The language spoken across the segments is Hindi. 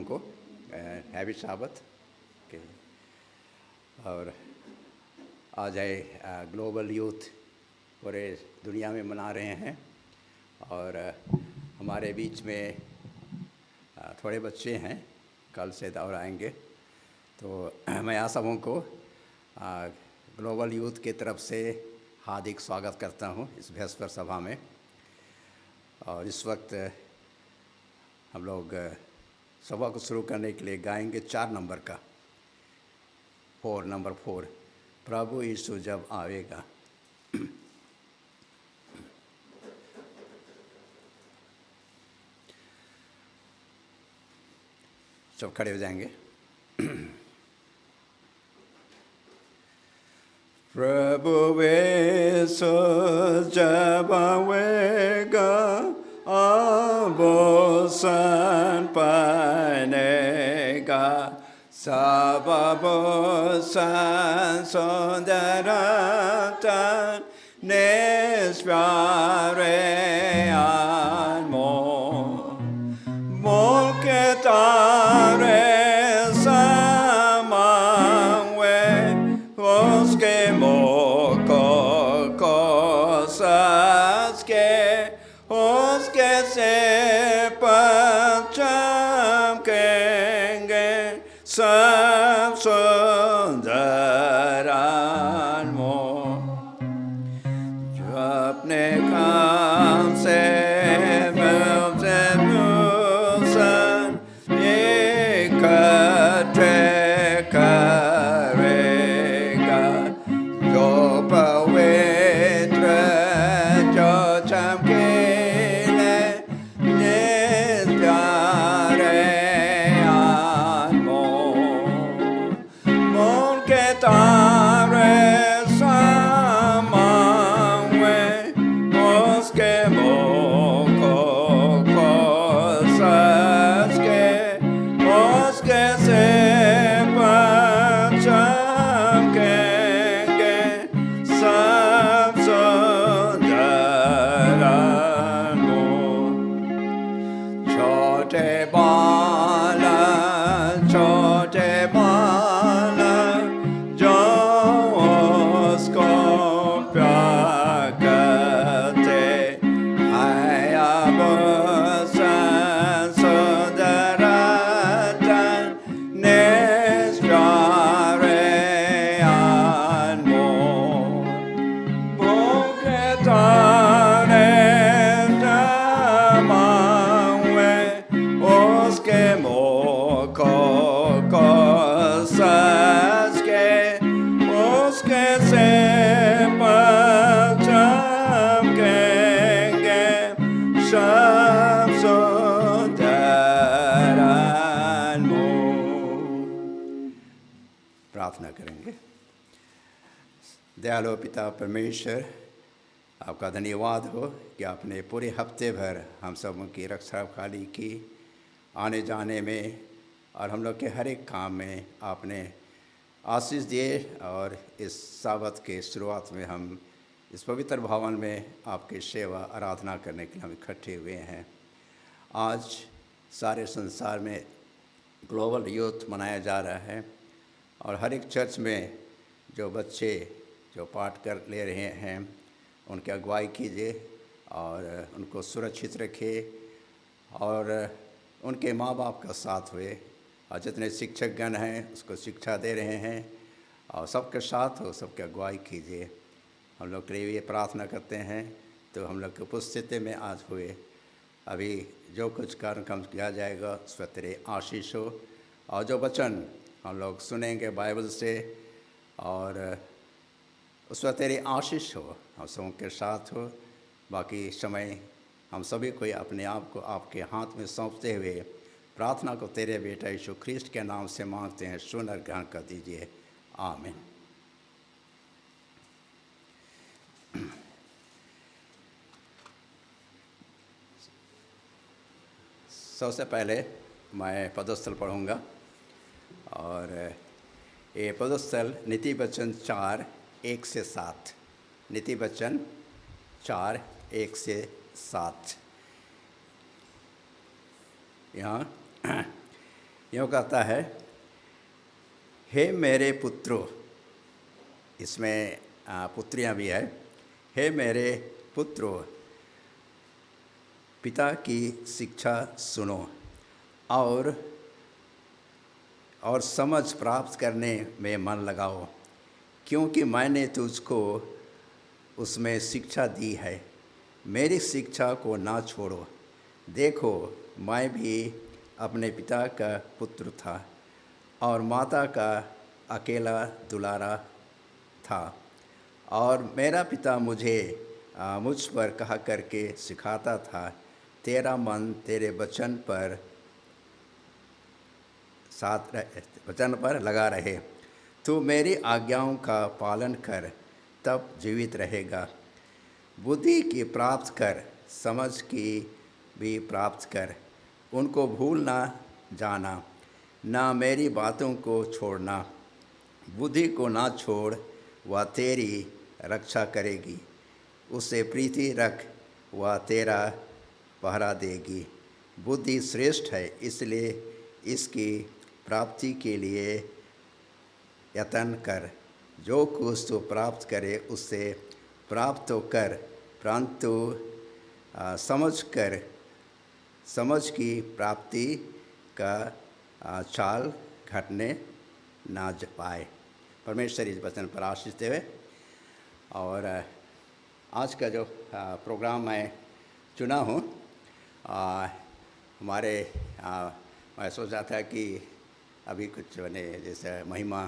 को हैवी साबत के। और आज है ग्लोबल यूथ पूरे दुनिया में मना रहे हैं और हमारे बीच में थोड़े बच्चे हैं, कल से और आएंगे। तो मैं आप सबों को ग्लोबल यूथ की तरफ से हार्दिक स्वागत करता हूं इस बृहस्पति सभा में। और इस वक्त हम लोग सभा को शुरू करने के लिए गाएंगे 4 नंबर का नंबर 4, प्रभु यीशु जब आवेगा। सब खड़े हो जाएंगे। प्रभु यीशु जब आवेगा, आभूषण पहनेगा, सब आभूषण सुंदरता निष्प्यारे अनमोल, मोल के तारे समावे उसके मुख को सज के, उसके सिर पर चमकेंगे सब सुंदर अनमोल, जो अपने काम से इकट्ठे करेगा, जो पवित्र जो चमकीले निष्प्यारे अनमोल, मोल के तारे समावे उसके मुख को सज के, उसके सिर पर चमकेंगे सब सुंदर अनमोल, छोटे बालक जो उसको प्यार करते हैं, अब सुंदरता निष्प्यारे अनमोल, मोल के तारे समावे उसके मुख को सज के, उसके सिर पर चमकेंगे सब सुंदर अनमोल। प्रार्थना करेंगे। दयालु पिता परमेश्वर, आपका धन्यवाद हो कि आपने पूरे हफ्ते भर हम सबों की रक्षा खाली की, आने जाने में और हम लोग के हर एक काम में आपने आशीष दिए। और इस साबत के शुरुआत में हम इस पवित्र भवन में आपकी सेवा आराधना करने के लिए हम इकट्ठे हुए हैं। आज सारे संसार में ग्लोबल यूथ मनाया जा रहा है और हर एक चर्च में जो बच्चे जो पाठ कर ले रहे हैं उनकी अगुवाई कीजिए और उनको सुरक्षित रखिए और उनके माँ बाप का साथ हुए, और जितने शिक्षकगण हैं उसको शिक्षा दे रहे हैं और सबके साथ हो, सबकी अगुवाई कीजिए। हम लोग के लिए ये प्रार्थना करते हैं। तो हम लोग की उपस्थिति में आज हुए अभी जो कुछ कार्यक्रम किया जाएगा उस पर तेरे आशीष हो, और जो वचन हम लोग सुनेंगे बाइबल से और उस पर तेरी आशीष हो, हम सबों के साथ हो। बाकी समय हम सभी को अपने आप को आपके हाथ में सौंपते हुए प्रार्थना को तेरे बेटा यीशु ख्रीस्ट के नाम से मांगते हैं, सुन और ग्रहण कर दीजिए। आमीन। सबसे पहले मैं पदस्थल पढ़ूंगा और ये पदस्थल नीति वचन 4:1-7, नीति वचन 4:1-7। यहाँ यूँ कहता है, हे मेरे पुत्रों, इसमें पुत्रियाँ भी है। हे मेरे पुत्रों, पिता की शिक्षा सुनो और समझ प्राप्त करने में मन लगाओ, क्योंकि मैंने तुझको उसमें शिक्षा दी है। मेरी शिक्षा को ना छोड़ो। देखो, मैं भी अपने पिता का पुत्र था और माता का अकेला दुलारा था, और मेरा पिता मुझ पर कहा करके सिखाता था, तेरा मन तेरे वचन पर लगा रहे। तू मेरी आज्ञाओं का पालन कर, तब जीवित रहेगा। बुद्धि की प्राप्त कर, समझ की भी प्राप्त कर। उनको भूल ना जाना, ना मेरी बातों को छोड़ना। बुद्धि को ना छोड़, वह तेरी रक्षा करेगी। उससे प्रीति रख, वह तेरा पहरा देगी। बुद्धि श्रेष्ठ है, इसलिए इसकी प्राप्ति के लिए यत्न कर। जो कुछ तो प्राप्त करे, उससे प्राप्त तो कर, परंतु समझ की प्राप्ति का चाल घटने ना पाए। परमेश्वर इस वचन पर आशीष देवे। और आज का जो प्रोग्राम मैं चुना हूँ, हमारे मैं सोचा था कि अभी कुछ मैंने जैसे महिमा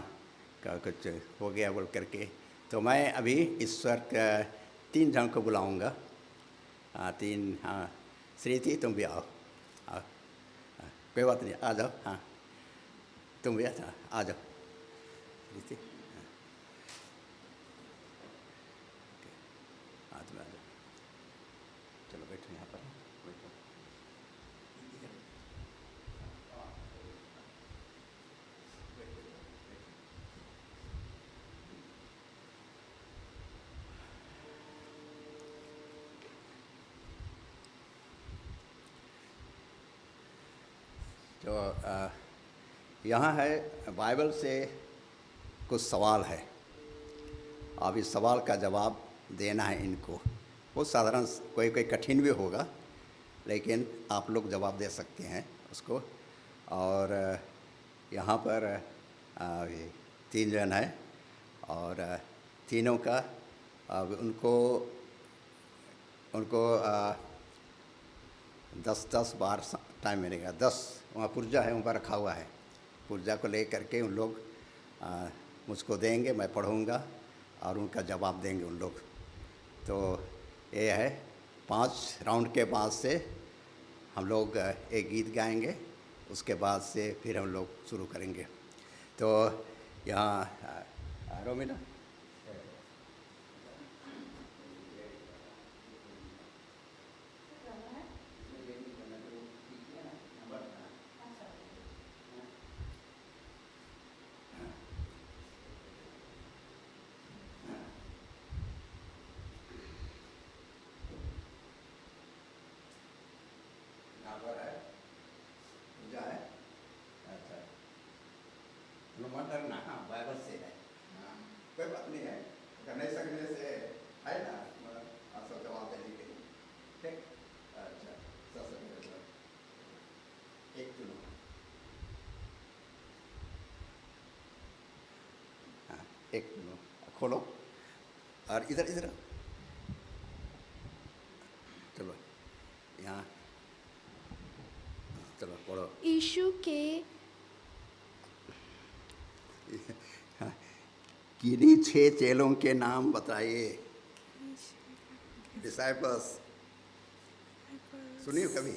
का कुछ हो गया बोल करके, तो मैं अभी ईश्वर का 3 जन को बुलाऊंगा। 3, हाँ, श्रीति तुम भी आओ। कोई बात नहीं, आ जाओ। हाँ, तुम भी आ जाओ श्रीति। हाँ, तुम आ जाओ। चलो बैठो यहाँ पर, बैठो। तो यहाँ है, बाइबल से कुछ सवाल है। अब इस सवाल का जवाब देना है इनको। बहुत साधारण, कोई कठिन भी होगा, लेकिन आप लोग जवाब दे सकते हैं उसको। और यहाँ पर ये 3 जन है, और तीनों का अब उनको 10 बार टाइम मिलेगा। 10 वहाँ पुर्जा है, वहाँ पर रखा हुआ है। पुर्जा को ले करके उन लोग मुझको देंगे, मैं पढ़ूँगा और उनका जवाब देंगे उन लोग। तो ये है, 5 राउंड के बाद से हम लोग एक गीत गाएंगे, उसके बाद से फिर हम लोग शुरू करेंगे। तो यहाँ रोमिना, मत डरना। हाँ, बाइबल से है। हाँ, कोई बात नहीं है, अगर नहीं सकने से है ना, सब जवाब देने के लिए। ठीक, अच्छा, सबसे एक चुनो। हाँ, एक चुनो, खोलो और इधर चलो, यहाँ चलो पढ़ो। यीशु के किन्हीं 6 चेलों के नाम बताइए। डिसाइपल्स सुनिए कभी?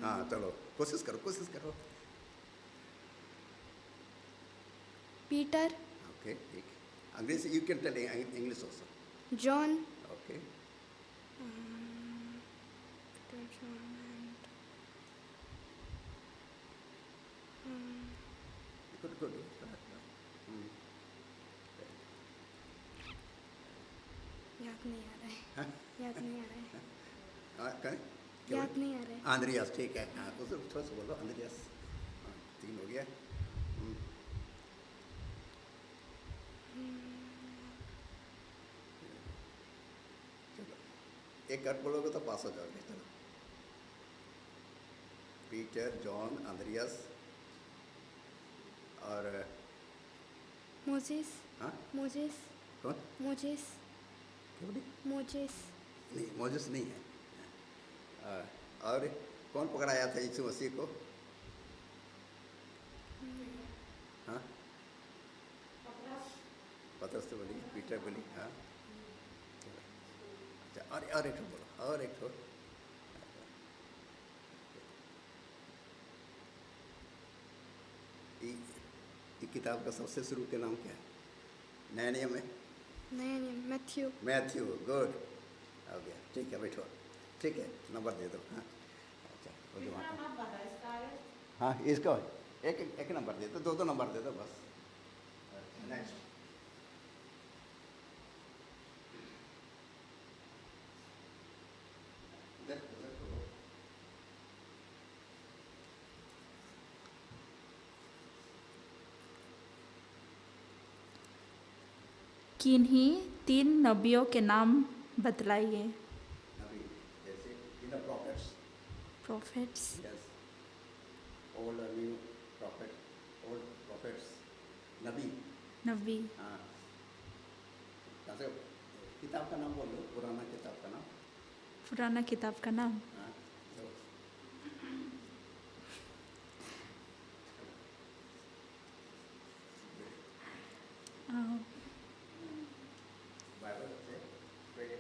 हाँ, चलो कोशिश करो। पीटर, ओके, ठीक। अंग्रेजी you can tell English also. John, okay, good. याद नहीं आ रहा है। याद नहीं आ रहा है। कहें? याद नहीं आ रहा है। आंद्रियास, ठीक है। हाँ, उसे थोड़ा सा बोलो, आंद्रियास। एक कर बोलोगे तो पास हो जाओगे। चलो, पीटर, जॉन, अंद्रियास और मोजेस। हाँ मोजेस। कौन? मोजेस। क्या बोली? मोजेस। नहीं, मोजेस नहीं है। और कौन पकड़ाया था यीशु मसीह को? हाँ, पतरस तो बोली, पीटर बोली, हाँ। अच्छा, और एक ठो बोलो, और एक ठो। ये किताब का सबसे शुरू के नाम क्या है? नया नियम में नया नियम मैथ्यू। मैथ्यू। गुड, हो गया। ठीक है, बैठो। ठीक है, नंबर दे दो। हाँ, अच्छा, वो जो वहाँ हाँ, इसको एक एक नंबर दे दो, दो नंबर दे दो बस। नेक्स्ट। किन्हीं 3 नबियों के नाम बतलाइए। नबी, जैसे in the profits. Prophets. Yes, old और न्यू प्रॉफिट, ओल्ड प्रॉफिट्स, नबी। नबी। हाँ, कहाँ से किताब का नाम बोलो, पुराना किताब का नाम। पुराना किताब का नाम। हाँ, तो बाइबल से पढ़े।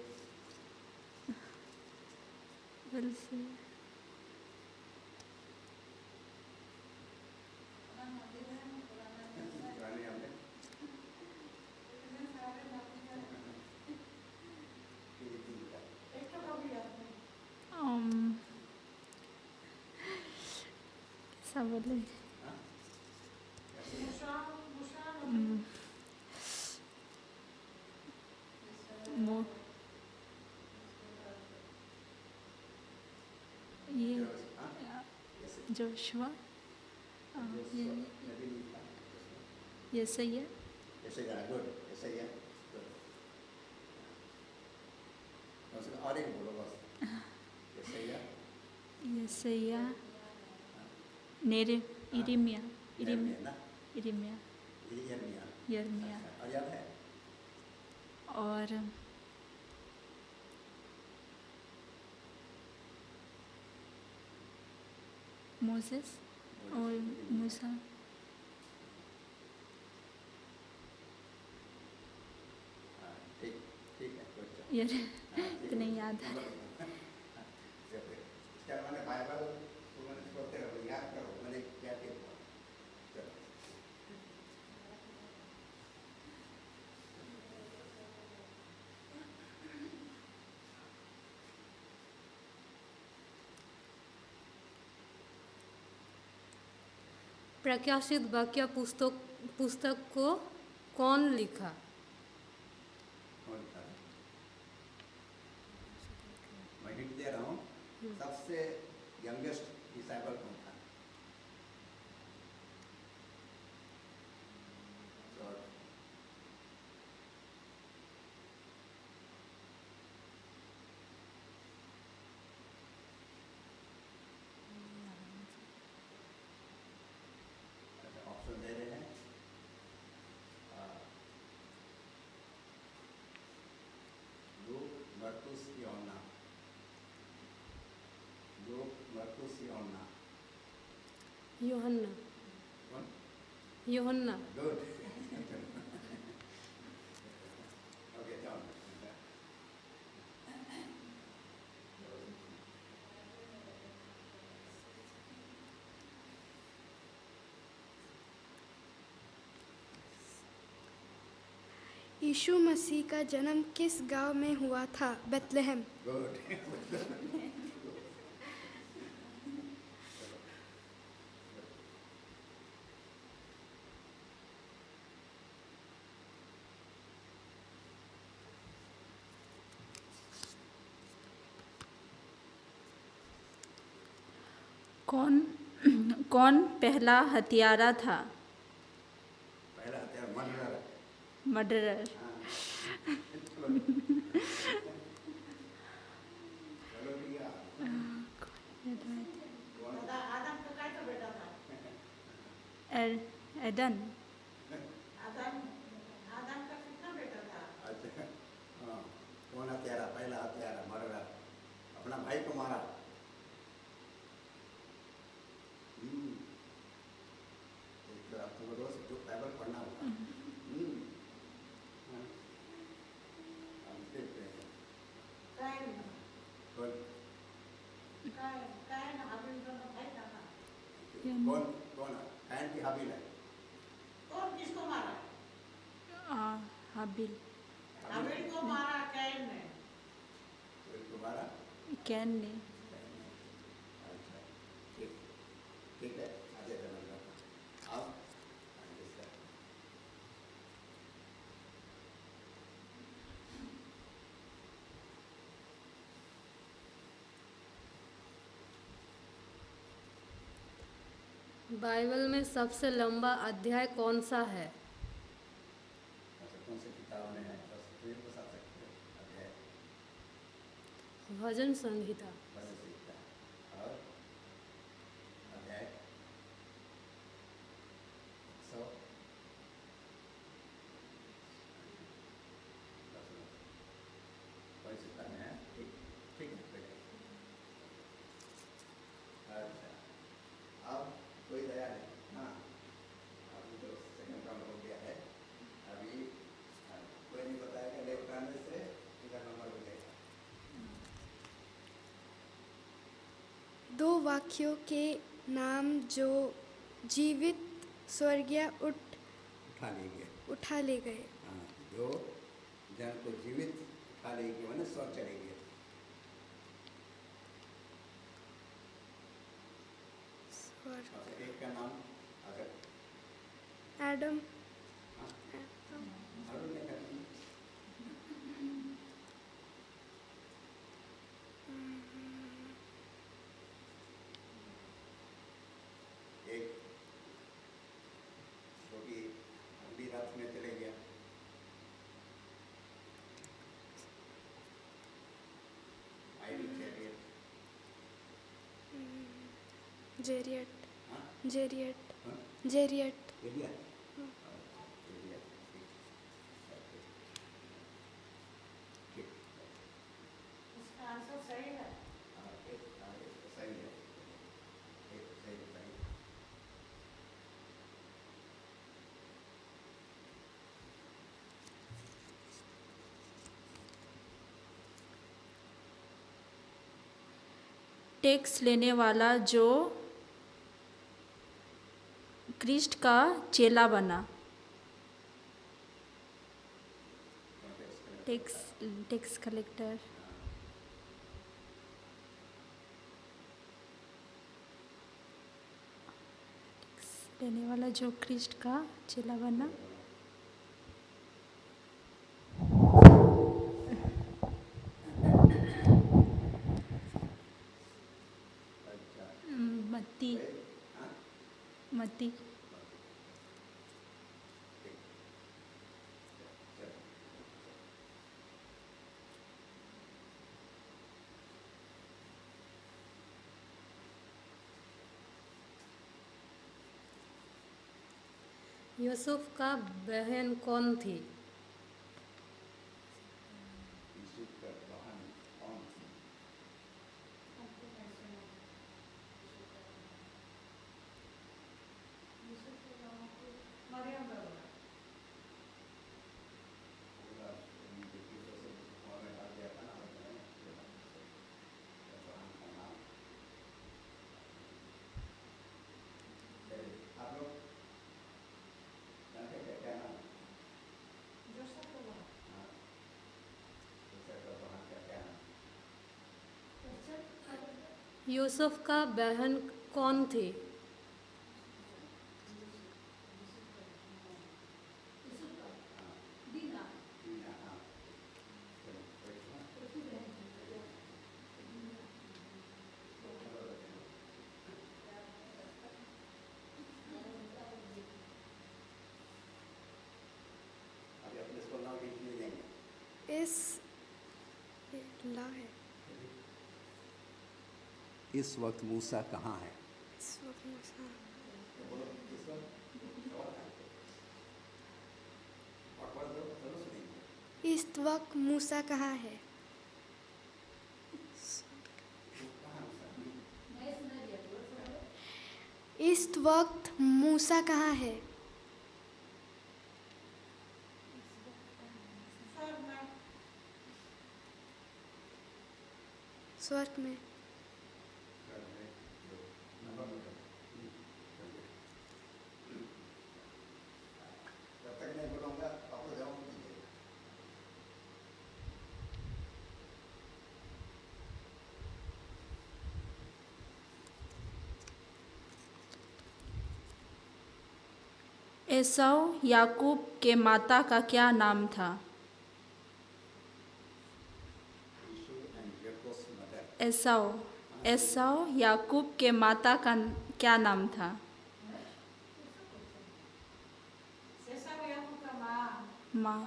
फिर से पुराने हमने ये तीन किताब। कैसा बोले? हाँ, वो ये हाँ, जोशुआ, ये नबी नहीं था। ये सही है। ऐसे ही गुड, ऐसे ही है। गुड। और एक बोलो बस। ऐसे ही है। ये सही है। नेरे इरिमिया। यिर्मयाह ना, इरिमिया। यिर्मयाह। यिर्मयाह। अच्छा, और याद है? और मोसेस और मूसा। हाँ, ठीक, ठीक है, गुड जॉब। ये हाँ, ठीक इतने है। याद है। हाँ, चलो, इसका मैंने बाइबल तो मैंने पढ़ते रहो, याद करो मैंने क्या क्या पढ़ा। चलो, प्रकाशित वाक्य पुस्तक को कौन लिखा? कौन था? मैं हिंट दे रहा हूँ। सबसे यंगेस्ट डिसाइबल कौन था? और ऑप्शन दे रहे हैं। लूक, मरकुस, यूहन्ना। लूक, मरकुस, यूहन्ना। यूहन्ना। कौन? यूहन्ना। गुड। Okay, John. यीशु मसीह का जन्म किस गांव में हुआ था? बेथलेहम। गुड। कौन कौन पहला हत्यारा था? पहला हत्यारा मर्डरर। मर्डरर। हाँ, चलो। एडन। अच्छा, हाँ, कौन हत्यारा, पहला हत्यारा मर्डर, अपना भाई को मारा। एक तो आपको रोज जो बाइबल पढ़ना होगा। हाँ, हम देखते हैं। कौन कौन कौन है? कैन की हाबिल है। हाबिल। तो इसको मारा। कैन ने। अच्छा, ठीक ठीक है, आगे चलेगा। अब आगे से। बाइबल में सबसे लंबा अध्याय कौन सा है? अच्छा, कौन से किताब में है? बस तो ये बता सकते हो अध्याय। भजन संहिता। बस सीखता है। और अध्याय 100। कोई चिंता नहीं है, ठीक ठीक है, कोई नहीं। अच्छा, अब कोई तैयार है? हाँ, अभी तो सेकंड राउंड हो गया है। अभी कोई नहीं बताएगा, लेफ्ट हैंड से इधर नंबर मिलेगा। दो वाक्यों के नाम जो जीवित स्वर्गीय उठा लेंगे। उठा ले गए। हाँ, जो जन को जीवित उठा लेंगे मैंने स्वर चलेंगे। स्वर्ग। अच्छा, एक का नाम अगर एडम। हाँ, अरुण ने कहा एक जो कि अगली रात में चले गया। Idol chariot. जेरियट। हाँ, जेरियट। हाँ, जेरियट। एलिया। अच्छा, एलिया, ठीक। ओके, ठीक। हाँ, एक सही है। एक सही बताइए। टैक्स लेने वाला जो क्रिस्ट का चेला बना। Tax tax collector. टैक्स लेने वाला जो क्रिस्ट का चेला बना। अच्छा, मत्ती। हाँ, मत्ती। ठीक। चलो। यूसुफ का बहन कौन थी? यूसुफ का बहन कौन थी? पूरा उनके किस्सों से कुआं में डाल दिया था ना, उसने बहन का नाम। चलिए, आप लोग जानते हैं क्या नाम? हाँ, यूसुफ का बहन का क्या नाम? यूसुफ का बहन कौन थी? हाँ, दीना, हाँ। चलो, कोई सुना? अभी अपने स्कूल नाम लिख नहीं देंगे। इस ला है। इस वक्त मूसा कहाँ है? इस वक्त मूसा। तो बोलो, इस वक्त इस वक्त मूसा कहाँ है? इस वक्त मूसा कहाँ है? स्वर्ग में। जब तक नहीं बोलूँगा आप लोग जवाब दीजिए। एसाव याकूब के माता का क्या नाम था? एसाव याकूब के माता का क्या नाम था? माँ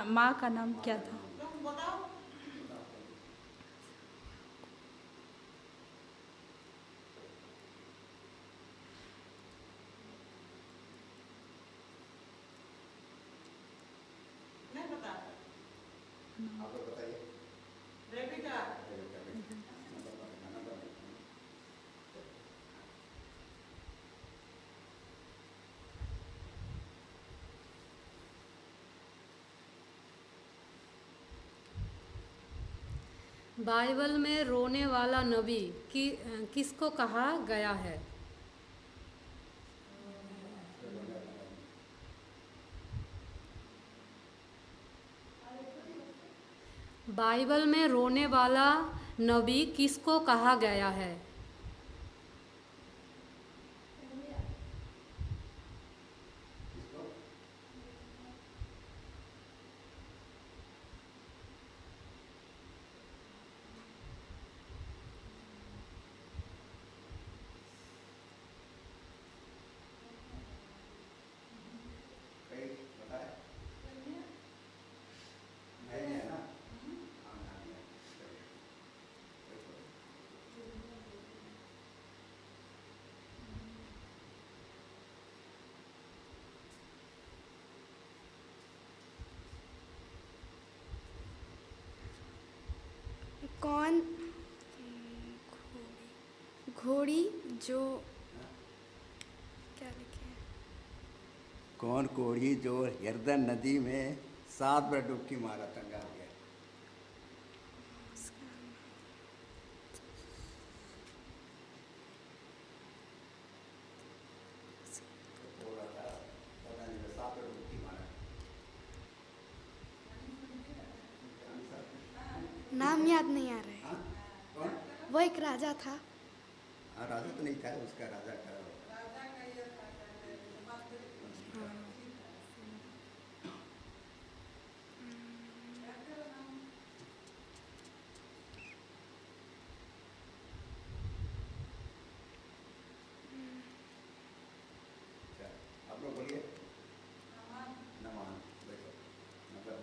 माँ का नाम क्या था? आप लोग बताइए। रेबिका। बाइबल में रोने वाला नबी किसको कहा गया है? बाइबल में रोने वाला नबी किसको कहा गया है? कहीं बताए? नहीं है ना? हाँ, नहीं है। चलिए। कौन घोड़ी जो क्या लिखे हैं? कौन कोढ़ी जो यरदन नदी में 7 बार डुबकी मारा टंगा हो गया? बोला था, पता नहीं, 7 बार डुबकी मारा। नाम याद नहीं आ रहा है। हाँ? कौन? वो एक राजा था। हाँ, राजा तो नहीं था, उसका राजा का अच्छा, आप लोग बोलिए। नमान। देखो, मतलब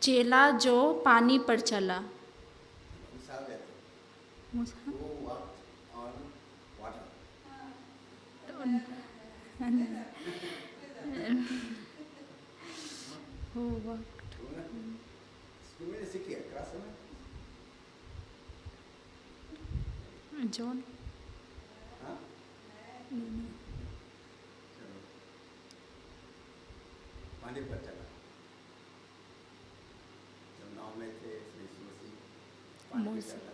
चेला जो पानी पर चला। मिसाल देते मूसा वो walked on water। हो वक्त स्कूल में सीखिए, क्लास में। जॉन हाँ? चलो, पानी पर चला। जब नाव में थे श्री यीशु मसीह पानी पे मूसा चला।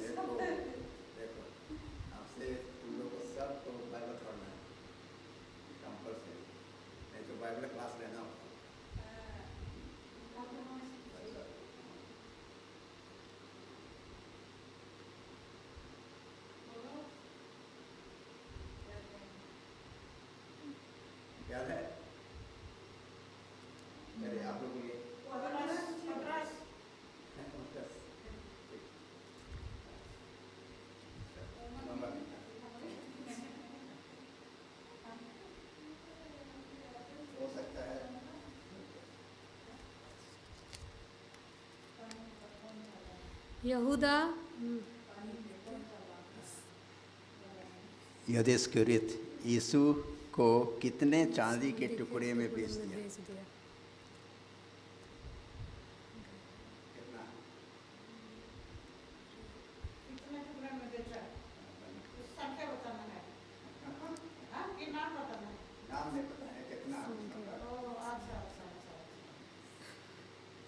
देखो, देखो, आपसे तुम लोग को सबको बाइबल पढ़ना है, कंपल्सरी, नहीं तो बाइबल क्लास लेना होगा। अच्छा। याद है? चलिए आप लोग बोलिए। यहूदा यदिस्कृत यीशु को कितने चांदी के टुकड़े में बेच दिया? बेच दिया। नाम नहीं पता है कितना।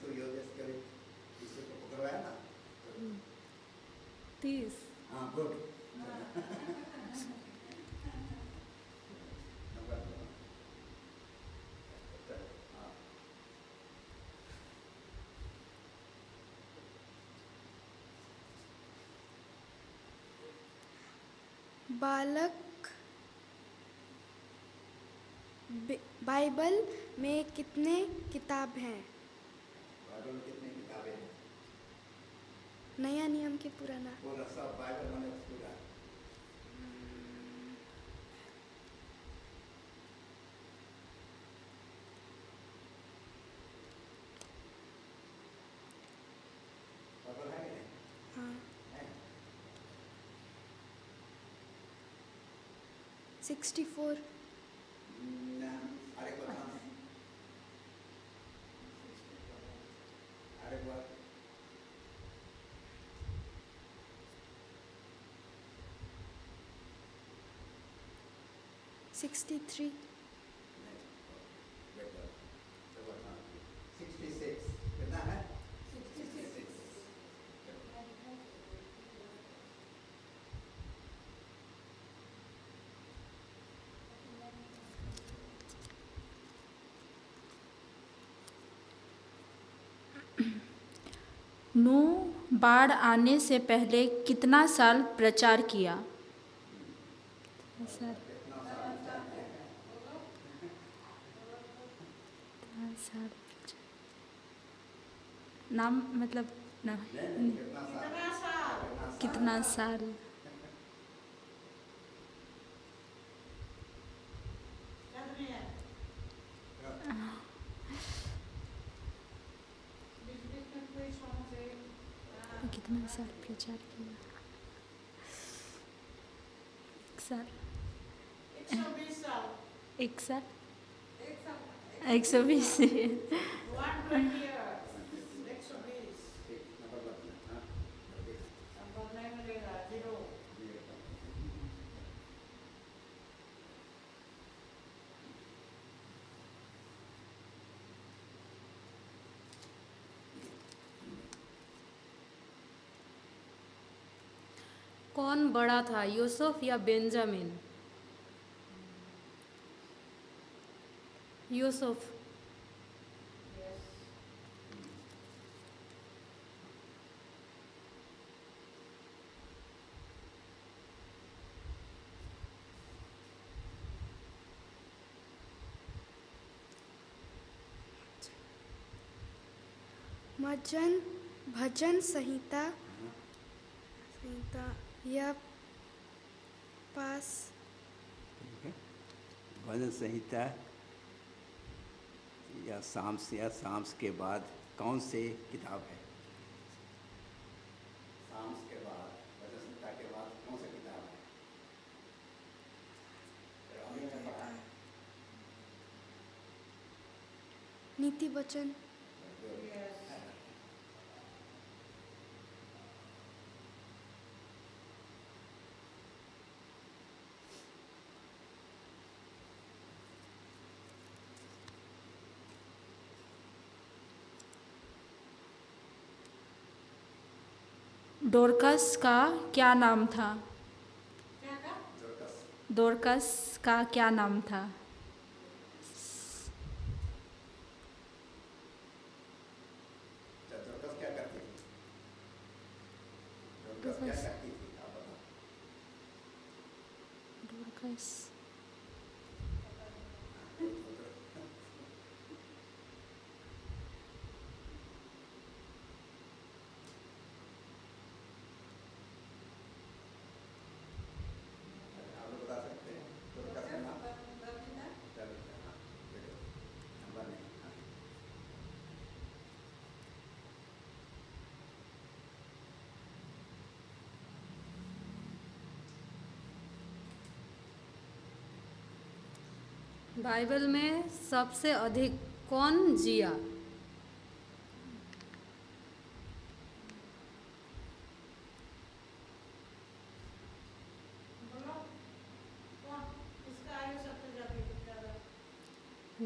तो यदिस्कृत यीशु को पकड़वाया ना? 30। हाँ, गुड। नंबर दो। हाँ। बालक बाइबल में कितने किताब हैं? बाइबल में कितनी किताबें हैं? नया नियम के पुराना। पूरा सब बाइबल मैंने पूरा। बाइबल है कि नहीं? हाँ, है। 64। ना, अरे बताना। अरे बात। 63। 66 कितना है? 66। नूह बाढ़ आने से पहले कितना साल प्रचार किया? नाम मतलब ना, कितना साल? कितना साल प्रचार किया? एक साल 120। नंबर बताना। हाँ। कौन बड़ा था, यूसुफ या बेंजामिन? यूसुफ। भजन संहिता या पास। ठीक है। भजन संहिता या साम्स के बाद कौन से किताब है? साम्स के बाद, भजन संहिता के बाद कौन सा किताब है? हमने क्या पढ़ा? नीति वचन। डोरकस का क्या नाम था? डोरकस का क्या नाम था? डोरकस क्या करती थी? डोरकस क्या करती थी? आप बताओ। डोरकस आप लोग बता सकते हैं डोरकस का नाम? तबीता। हाँ, बिल्कुल। नंबर नहीं। हाँ। बाइबल में सबसे अधिक कौन जिया?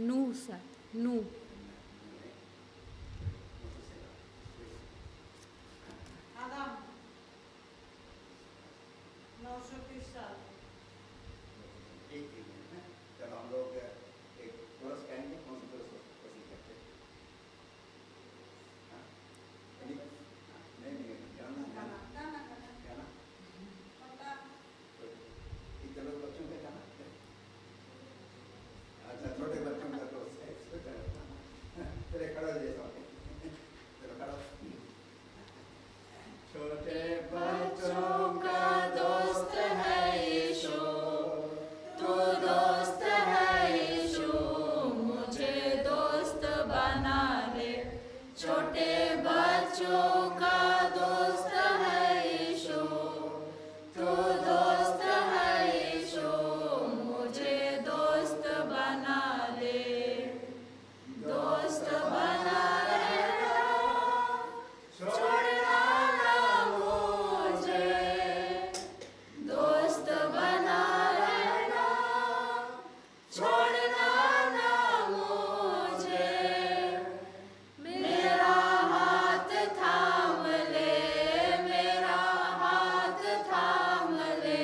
नूह शायद, नूह। एक मिनट में चलो हम लोग एक कोरस गाएंगे, कौन सा कोरस पसंद करते हैं? हाँ? नहीं गाना गाना ये चलो बच्चों का गाना। अच्छा छोटे बच्चों का तो चलो खड़ा हो जाइए सब। चलो खड़ा। छोटे बच्चों का दोस्त है यीशु, तू दोस्त है यीशु, मुझे दोस्त बना ले। छोटे बच्चों का दोस्त है यीशु, तू दोस्त है यीशु, मुझे दोस्त बना ले। दोस्त बना लेना, छोड़ना ना मुझे। दोस्त बना लेना, छोड़ना ना मुझे। मेरा हाथ थाम ले, मेरा हाथ थाम ले,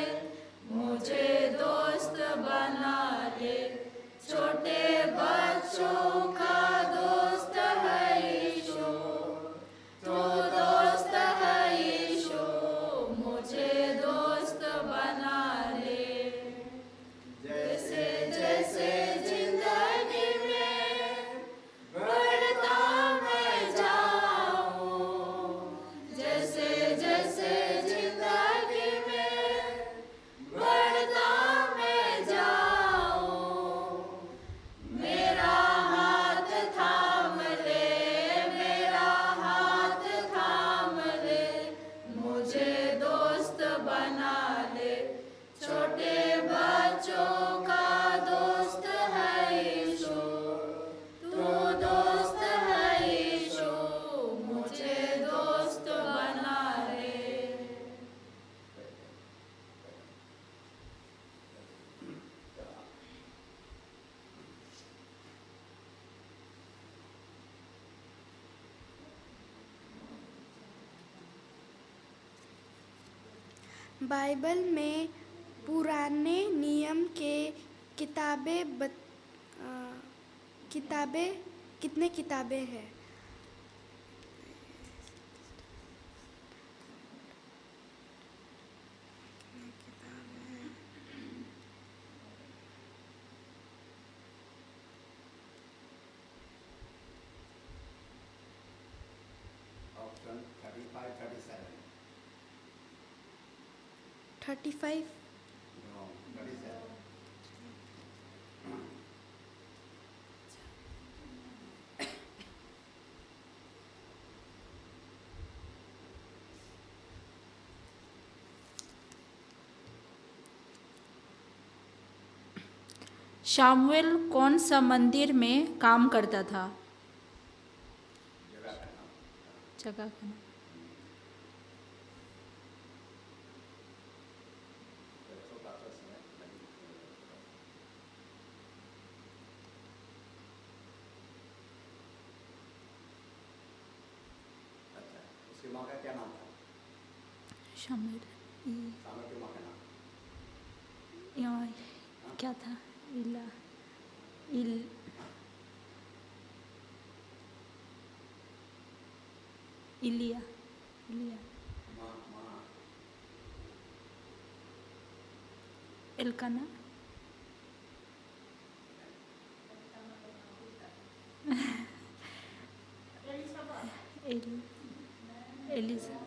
मुझे दोस्त बना ले। छोटे बच्चों का दोस्त है यीशु, तू दोस्त है यीशु, मुझे दोस्त बना ले। जैसे जैसे जिंदगी में बढ़ता मैं जाऊं, जैसे जैसे जिंदगी में बढ़ता मैं जाऊं, मेरा हाथ थाम ले, मेरा हाथ थाम ले, मुझे दोस्त बना ले। छोटे बच्चों का दोस्त है यीशु, तू दोस्त है यीशु, मुझे दोस्त बना ले। बाइबल में पुराने नियम के किताबें कितने किताबें हैं? ऑप्शन 35, 37। 35। No, 37। शामुएल कौन सा मंदिर में काम करता था? जगह का नाम। जगह का नाम। छोटा सा समय अच्छा, उसकी माँ का क्या नाम था? शामुएल सामर की माँ का नाम क्या था? इलिया। माँ एल्काना। एलिजा।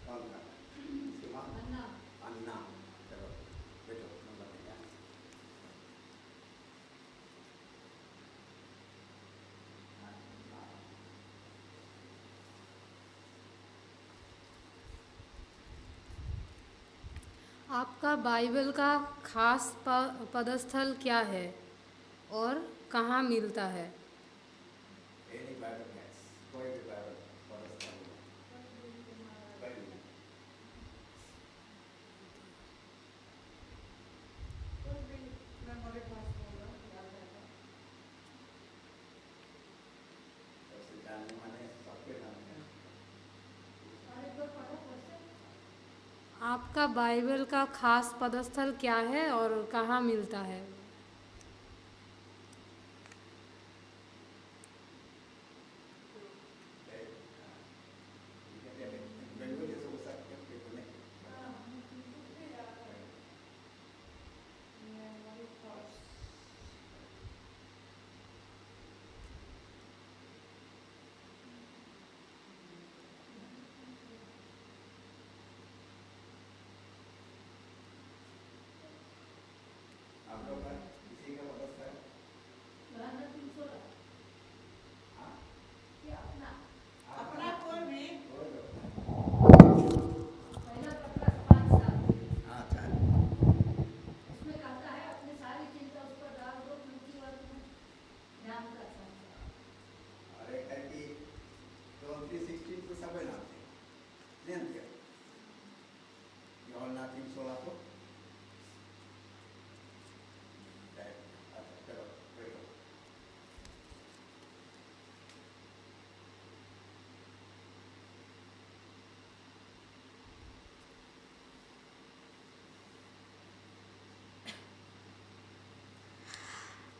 कौन था? उसकी माँ अन्ना। चलो बैठो, नंबर देंगे। आपका बाइबल का खास पदस्थल क्या है और कहाँ मिलता है? एनी बाइबल कैस कोई भी बाइबल पढ़ता हूँ बाइबल सबसे जानने वाले सबके नाम है। आपका बाइबल का खास पदस्थल क्या है और कहाँ मिलता है? बाइबल जैसे हो सकते हैं पेपर में। आप लोग का किसी का पता है? अपना कोई भी हाँ अच्छा अरे करके तो 316 को सब नाम थे नहीं क्या यौन नाथिंग सोला को अच्छा चलो बैठो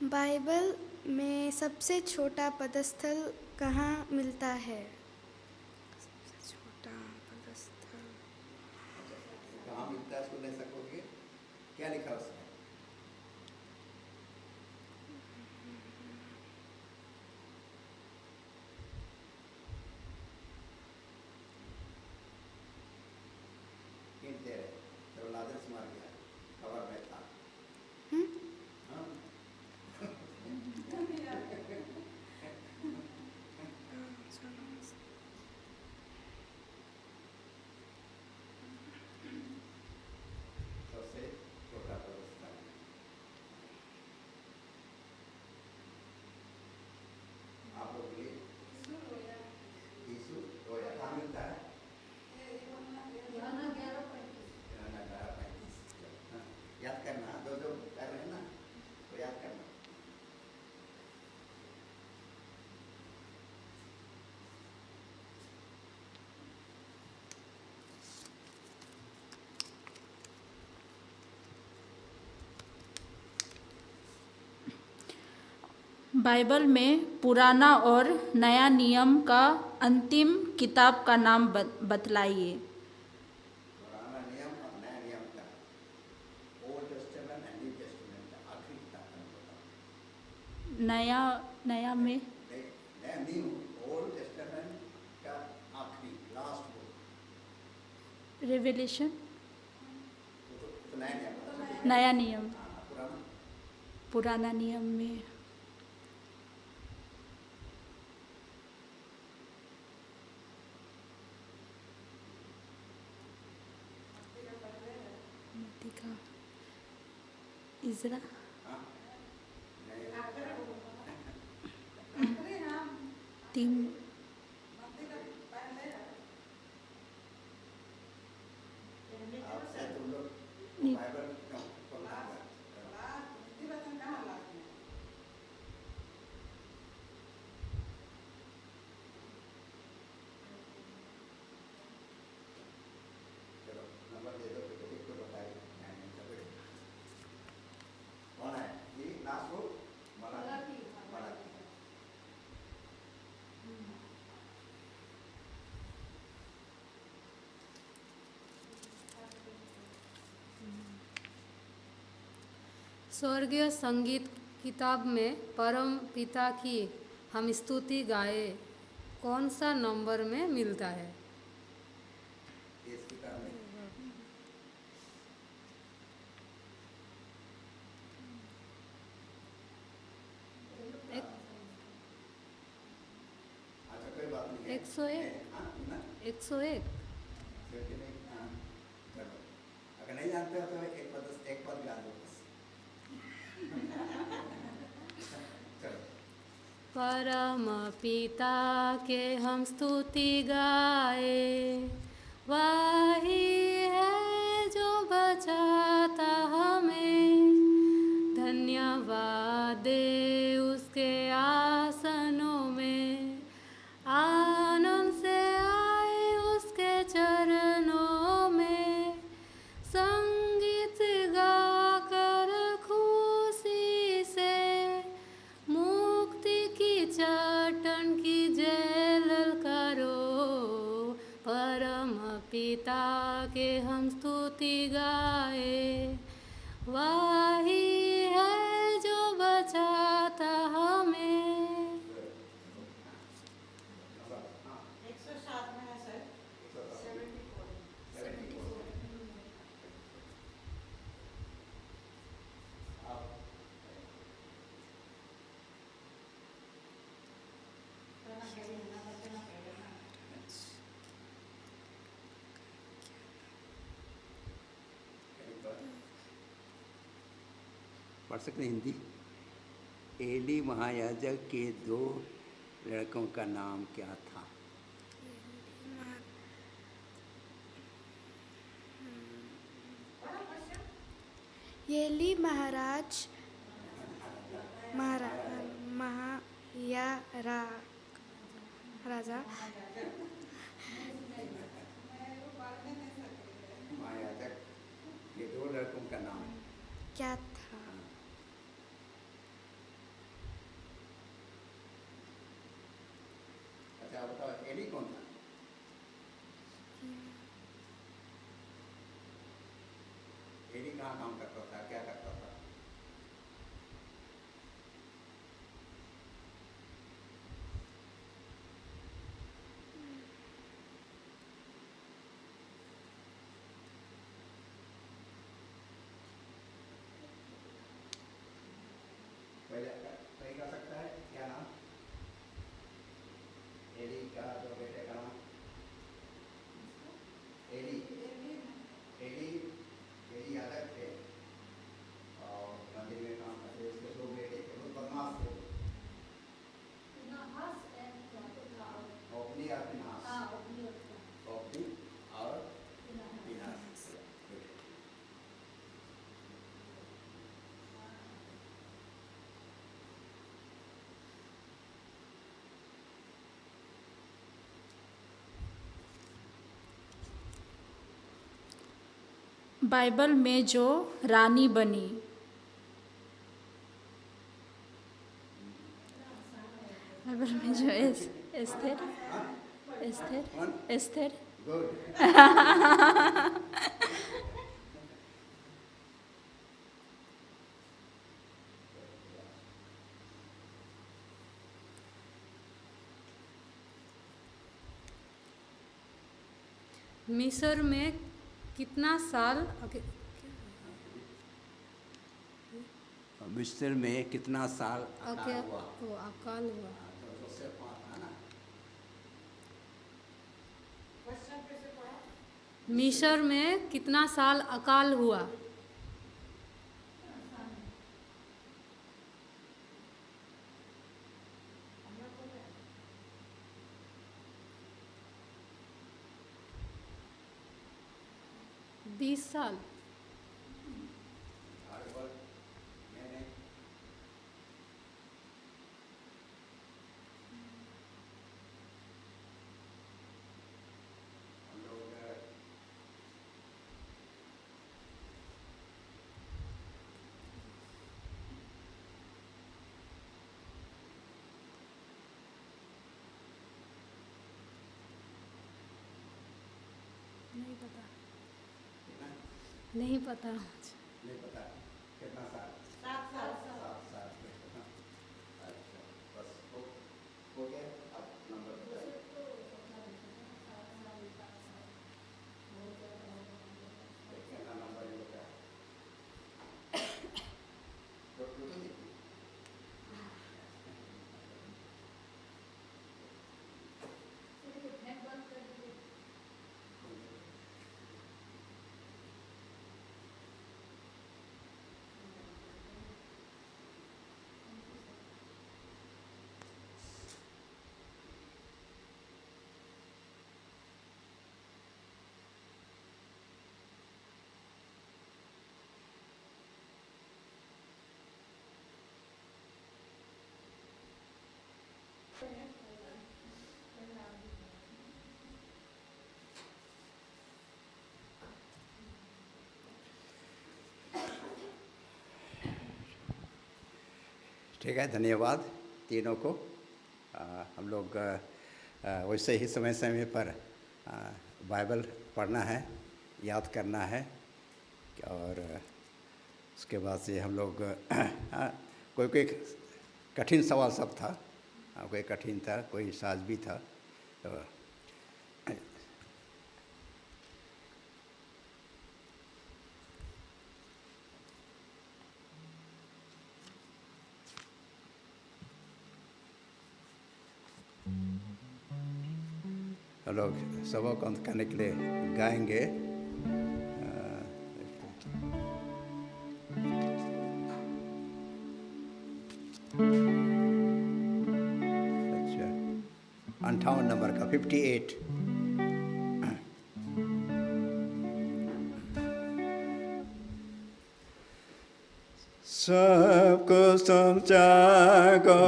बाइबल में सबसे छोटा पदस्थल कहाँ मिलता है? सबसे छोटा पदस्थल कहाँ मिलता है उसको ले सकोगे क्या लिखा उसमें हिंट दे रहे तो लाजर मार गया खबर में था हाँ सबसे छोटा पदस्थल आप लोग के लिए यीशु रोया कहाँ मिलता है यूहन्ना 11:35 हाँ, याद करना जो जो कर रहे हैं ना तो याद करना बाइबल में पुराना और नया नियम का अंतिम किताब का नाम बतलाइए। पुराना नियम और नया नियम का old testament and new testament का आखिरी किताब का नाम बताओ नया नया में नया न्यू ओल्ड टेस्टामेंट का आखिरी लास्ट बुक रेवलेशन तो नया नियम नया नियम हाँ पुराना पुराना नियम में मत्ती का इज़रा हाँ नया तीन आपसे तुम लोग बाइबल क्यों पढ़ना है चलो नंबर दे दो तो एक को बताइए नहीं चलो कौन है ये लास्ट बुक मलाकी मलाकी स्वर्गीय संगीत किताब में परम पिता की हम स्तुति गाए कौन सा नंबर में मिलता है? इस किताब में एक- अच्छा कोई बात नहीं है 101 हाँ ना 101 क्योंकि नहीं हाँ चलो अगर नहीं जानते हो तो एक पद गा दो बस। चलो। परम पिता के हम स्तुति गाए, वही है जो बचाता हमें। धन्यवाद दे उसके आसनों में, आनंद से आए उसके चरणों में। संगीत गाकर खुशी से मुक्ति की चाटन की जय ललकारो। परम पिता के हम स्तुति गाए, वही है जो बचाता हमें। 107 में है सर। 74 पढ़ सकते हैं हिंदी। एली महायाजक के 2 लड़कों का नाम क्या था? येली महाराज महायारा राजा महायाजक के 2 लड़कों का नाम क्या था? अच्छा बताओ, एली कौन था? एली कहाँ काम करता था, क्या करता था? पहले सही कर सकता है क्या नाम? एली का 2 बेटे का नाम? एली याजक थे और मंदिर में काम करते। उसके 2 बेटे थे, बहुत बदमाश थे। ओपनी और फिनास। ओपनी और फिनास। बाइबल में जो रानी बनी। बाइबल में जो एस्थेर गुड। मिस्र में कितना साल मिस्र में कितना साल अकाल हुआ? अकाल हुआ। उससे 5 था ना। क्वेश्चन फिर से पढ़ो। मिस्र में कितना साल अकाल हुआ? मैंने 20 साल। नहीं पता। नहीं पता। नहीं पता कितना साल? 7 साल। 7 साल। अच्छा बस हो गया। अब नंबर बताइए। कितना नंबर ये होता है? ठीक है, धन्यवाद तीनों को। हम लोग वैसे ही समय समय पर बाइबल पढ़ना है, याद करना है, और उसके बाद से हम लोग कोई कोई कठिन सवाल सब था, कोई कठिन था, कोई साज भी था। तो हम लोग सभा को अंत करने के लिए गाएंगे। अच्छा, 58 नंबर का 58। सबको समझाको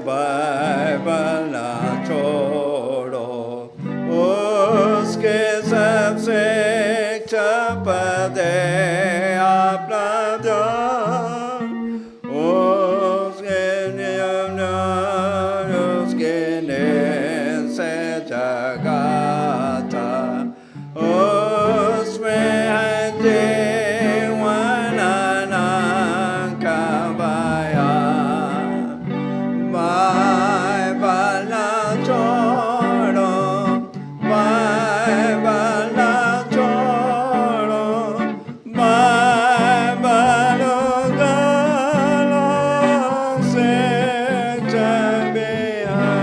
बाइबल ना छोड़ो, उसके सबसे छप दे अपना ध्यान, उसके नियम उसके नींद से जगाता, उसमें है जीवन अनंत का बयान। बाइबल ना छोड़ो, बाइबल ना छोड़ो, बाइबल गलों से छपी है।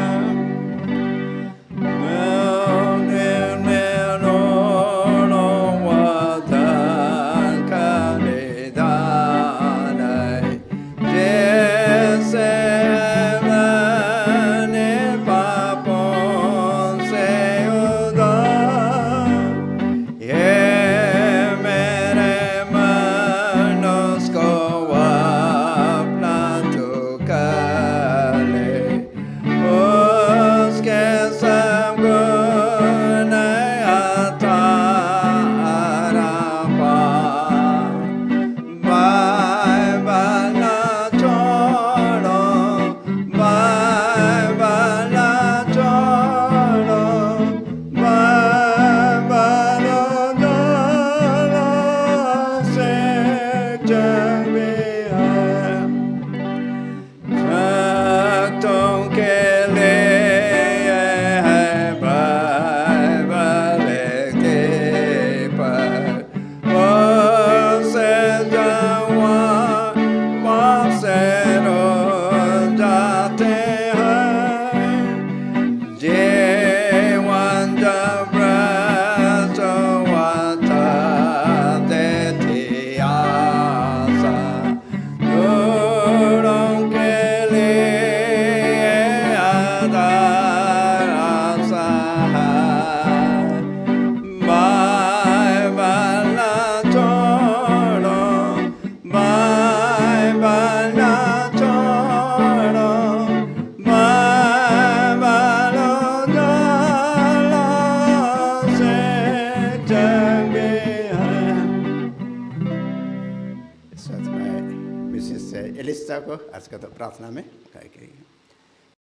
मिसेस एलिसा को आज का तो प्रार्थना में गाय करेंगे।